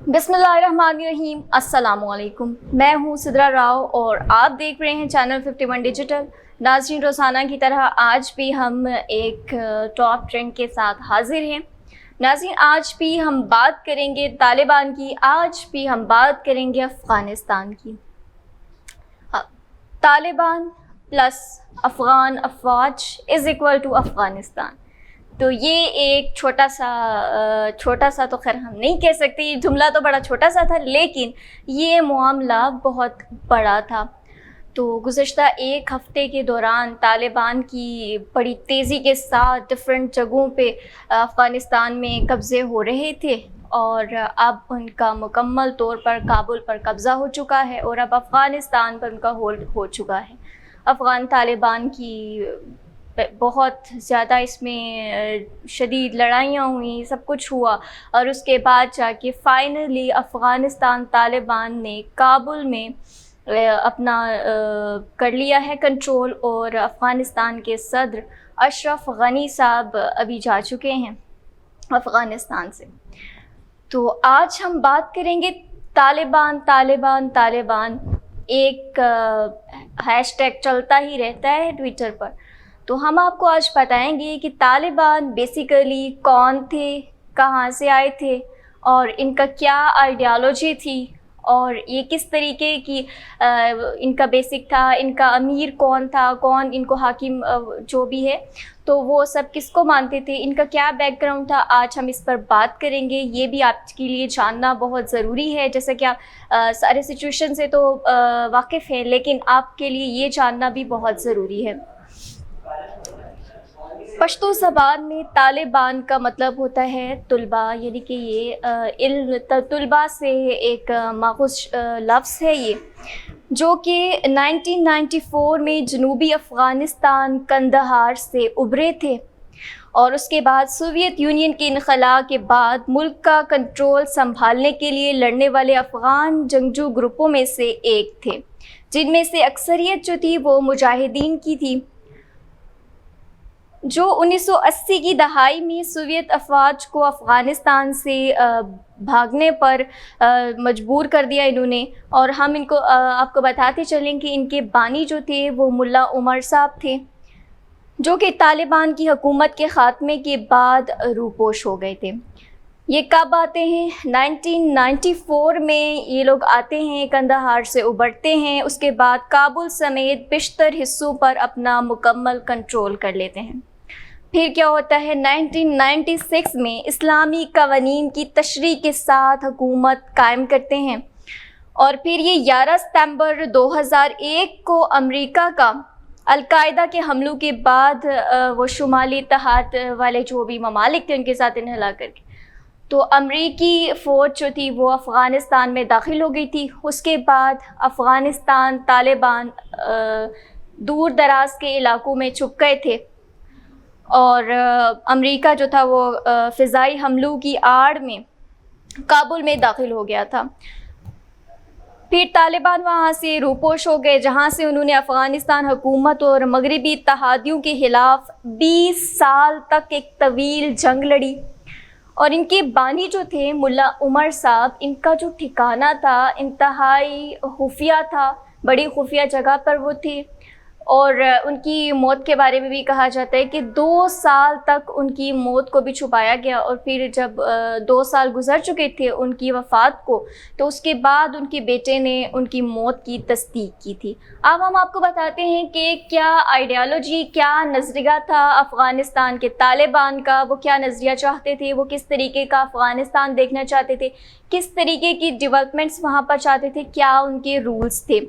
बिस्मिल्लाहिर्रहमानिर्रहीम। अस्सलाम वालेकुम। मैं हूँ सिद्रा राव और आप देख रहे हैं चैनल 51 डिजिटल। नाज़रीन, रोज़ाना की तरह आज भी हम एक टॉप ट्रेंड के साथ हाजिर हैं। नाज़रीन, आज भी हम बात करेंगे तालिबान की, आज भी हम बात करेंगे अफ़गानिस्तान की। तालिबान प्लस अफ़गान अफवाज इज़ इक्वल टू अफ़गानिस्तान। तो ये एक छोटा सा तो खैर हम नहीं कह सकते, ये जुमला तो बड़ा छोटा सा था, लेकिन ये मामला बहुत बड़ा था। तो गुज़श्ता एक हफ़्ते के दौरान तालिबान की बड़ी तेज़ी के साथ डिफरेंट जगहों पे अफ़गानिस्तान में कब्ज़े हो रहे थे और अब उनका मुकम्मल तौर पर काबुल पर कब्ज़ा हो चुका है और अब अफ़गानिस्तान पर उनका होल्ड हो चुका है। अफ़गान तालिबान की बहुत ज़्यादा इसमें शदीद लड़ाइयाँ हुई, सब कुछ हुआ और उसके बाद जाके फ़ाइनली अफ़गानिस्तान तालिबान ने काबुल में अपना कर लिया है कंट्रोल और अफ़गानिस्तान के सदर अशरफ गनी साहब अभी जा चुके हैं अफ़गानिस्तान से। तो आज हम बात करेंगे तालिबान तालिबान तालिबान। एक हैशटैग चलता ही रहता है ट्विटर पर। तो हम आपको आज बताएंगे कि तालिबान बेसिकली कौन थे, कहाँ से आए थे और इनका क्या आइडियोलॉजी थी और ये किस तरीके की इनका बेसिक था, इनका अमीर कौन था, कौन इनको हाकिम जो भी है तो वो सब किसको मानते थे, इनका क्या बैकग्राउंड था। आज हम इस पर बात करेंगे। ये भी आपके लिए जानना बहुत ज़रूरी है। जैसे कि आप सारे सिचुएशन से तो वाकिफ़ हैं, लेकिन आपके लिए ये जानना भी बहुत ज़रूरी है। पश्तो ज़बान में तालिबान का मतलब होता है तुलबा, यानी कि ये इल्म तुलबा से एक माखूज़ लफ्ज़ है ये, जो कि 1994 में जनूबी अफ़गानिस्तान कंदहार से उभरे थे और उसके बाद सोवियत यूनियन के इनख़ला के बाद मुल्क का कंट्रोल संभालने के लिए लड़ने वाले अफ़गान जंगजू ग्रुपों में से एक थे, जिनमें से अक्सरियत जो थी वो मुजाहिदीन की थी, जो 1980 की दहाई में सोवियत अफवाज को अफ़गानिस्तान से भागने पर मजबूर कर दिया इन्होंने। और हम इनको आपको बताते चलें कि इनके बानी जो थे वो मुल्ला उमर साहब थे, जो कि तालिबान की हुकूमत के ख़ात्मे के बाद रूपोश हो गए थे। ये कब आते हैं? 1994 में ये लोग आते हैं, कंदहार से उबरते हैं, उसके बाद काबुल समेत बेशतर हिस्सों पर अपना मुकम्मल कंट्रोल कर लेते हैं। फिर क्या होता है? 1996 में इस्लामी कवानीन की तशरीह के साथ हुकूमत कायम करते हैं और फिर ये 11 सितंबर 2001 को अमेरिका का अल-कायदा के हमलों के बाद वो शुमाली इत्तेहाद वाले जो भी ममालिक थे उनके साथ इन्हला करके तो अमरीकी फ़ौज जो थी वो अफ़गानिस्तान में दाखिल हो गई थी। उसके बाद अफ़गानिस्तान तालिबान दूर दराज के इलाकों में छुप गए थे और अमेरिका जो था वो फ़िज़ाई हमलों की आड़ में काबुल में दाखिल हो गया था। फिर तालिबान वहाँ से रूपोश हो गए, जहाँ से उन्होंने अफ़गानिस्तान हुकूमत और मगरबी इत्तेहादियों के ख़िलाफ़ 20 साल तक एक तवील जंग लड़ी। और इनके बानी जो थे मुल्ला उमर साहब, इनका जो ठिकाना था इंतहाई खुफिया था, बड़ी खुफिया जगह पर वो थे और उनकी मौत के बारे में भी कहा जाता है कि 2 साल तक उनकी मौत को भी छुपाया गया और फिर जब 2 साल गुजर चुके थे उनकी वफ़ात को, तो उसके बाद उनके बेटे ने उनकी मौत की तस्दीक की थी। अब हम आपको बताते हैं कि क्या आइडियोलॉजी, क्या नज़रिया था अफ़गानिस्तान के तालिबान का, वो क्या नज़रिया चाहते थे, वो किस तरीके का अफ़गानिस्तान देखना चाहते थे, किस तरीके की डेवलपमेंट्स वहाँ पर चाहते थे, क्या उनके रूल्स थे।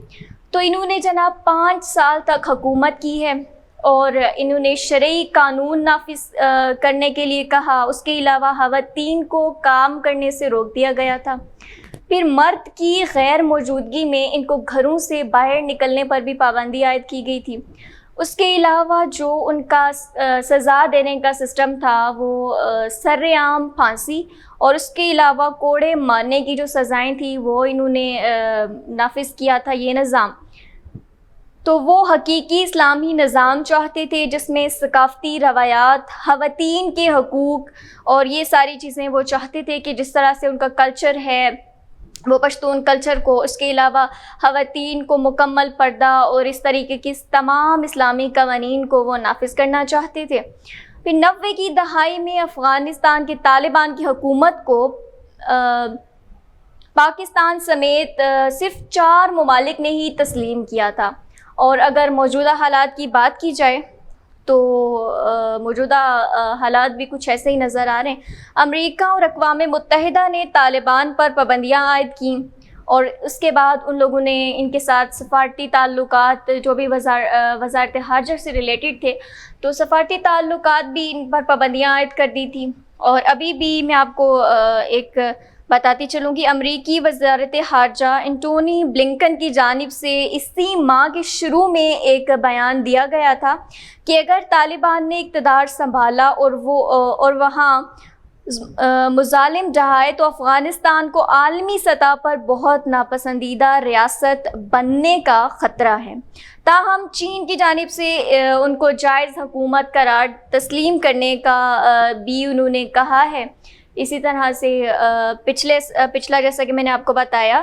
तो इन्होंने जनाब 5 साल तक हुकूमत की है और इन्होंने शरई कानून नाफिज करने के लिए कहा। उसके अलावा ख़वातीन को काम करने से रोक दिया गया था। फिर मर्द की गैर मौजूदगी में इनको घरों से बाहर निकलने पर भी पाबंदी आयद की गई थी। उसके अलावा जो उनका सज़ा देने का सिस्टम था वो सरेआम फांसी और उसके अलावा कोड़े मारने की जो सज़ाएं थी वो इन्होंने नाफिज किया था ये निज़ाम। तो वो हकीकी इस्लामी निज़ाम चाहते थे जिसमें सकाफ़ती रवायात, ख़वातीन के हकूक़ और ये सारी चीज़ें वो चाहते थे कि जिस तरह से उनका कल्चर है وہ پشتون کلچر کو، اس کے علاوہ خواتین کو مکمل پردہ اور اس طریقے کی تمام اسلامی قوانین کو وہ نافذ کرنا چاہتے تھے۔ پھر 90 کی دہائی میں افغانستان کے طالبان کی حکومت کو پاکستان سمیت صرف 4 ممالک نے ہی تسلیم کیا تھا، اور اگر موجودہ حالات کی بات کی جائے تو موجودہ حالات بھی کچھ ایسے ہی نظر آ رہے ہیں۔ امریکہ اور اقوام متحدہ نے طالبان پر پابندیاں عائد کیں، اور اس کے بعد ان لوگوں نے ان کے ساتھ سفارتی تعلقات جو بھی وزارت خارجہ سے ریلیٹڈ تھے، تو سفارتی تعلقات بھی ان پر پابندیاں عائد کر دی تھیں۔ اور ابھی بھی میں آپ کو ایک بتاتی چلوں گی، امریکی وزارت خارجہ انٹونی بلنکن کی جانب سے اسی ماہ کے شروع میں ایک بیان دیا گیا تھا کہ اگر طالبان نے اقتدار سنبھالا اور وہاں مظالم ڈھائے تو افغانستان کو عالمی سطح پر بہت ناپسندیدہ ریاست بننے کا خطرہ ہے۔ تاہم چین کی جانب سے ان کو جائز حکومت قرار تسلیم کرنے کا بھی انہوں نے کہا ہے۔ اسی طرح سے پچھلا جیسا کہ میں نے آپ کو بتایا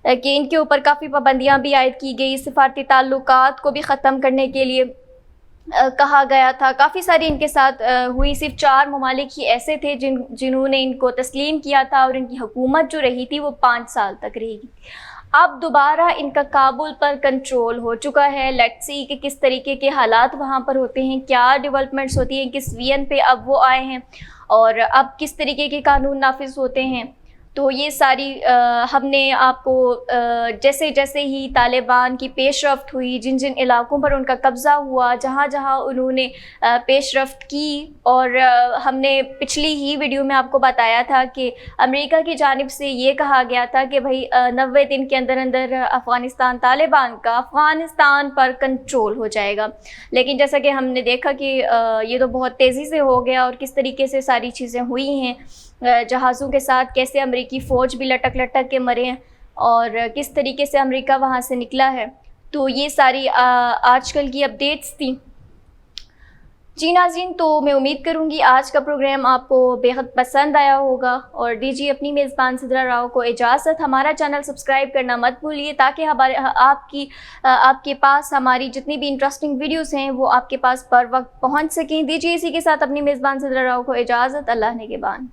کہ ان کے اوپر کافی پابندیاں بھی عائد کی گئی، سفارتی تعلقات کو بھی ختم کرنے کے لیے کہا گیا تھا۔ کافی ساری ان کے ساتھ ہوئی، صرف 4 ممالک ہی ایسے تھے جنہوں نے ان کو تسلیم کیا تھا، اور ان کی حکومت جو رہی تھی وہ 5 سال تک رہی گی۔ اب دوبارہ ان کا کابل پر کنٹرول ہو چکا ہے۔ لیٹس سی کہ کس طریقے کے حالات وہاں پر ہوتے ہیں، کیا ڈیولپمنٹس ہوتی ہیں، کس وین پہ اب وہ آئے ہیں، اور اب کس طریقے کے قانون نافذ ہوتے ہیں۔ تو یہ ساری ہم نے آپ کو جیسے جیسے ہی طالبان کی پیش رفت ہوئی، جن جن علاقوں پر ان کا قبضہ ہوا، جہاں جہاں انہوں نے پیش رفت کی، اور ہم نے پچھلی ہی ویڈیو میں آپ کو بتایا تھا کہ امریکہ کی جانب سے یہ کہا گیا تھا کہ بھائی 90 دن کے اندر اندر طالبان کا افغانستان پر کنٹرول ہو جائے گا، لیکن جیسا کہ ہم نے دیکھا کہ یہ تو بہت تیزی سے ہو گیا، اور کس طریقے سے ساری چیزیں ہوئی ہیں، جہازوں کے ساتھ کیسے امریکی فوج بھی لٹک لٹک کے مرے ہیں، اور کس طریقے سے امریکہ وہاں سے نکلا ہے۔ تو یہ ساری آج کل کی اپڈیٹس تھیں۔ جی ناظرین، تو میں امید کروں گی آج کا پروگرام آپ کو بےحد پسند آیا ہوگا، اور دیجیے اپنی میزبان سدرا راؤ کو اجازت۔ ہمارا چینل سبسکرائب کرنا مت بھولیے تاکہ آپ کے پاس ہماری جتنی بھی انٹرسٹنگ ویڈیوز ہیں وہ آپ کے پاس پر وقت پہنچ سکیں۔ دیجیے اسی کے ساتھ اپنی میزبان سدرا راؤ کو اجازت۔ اللہ نگہبان۔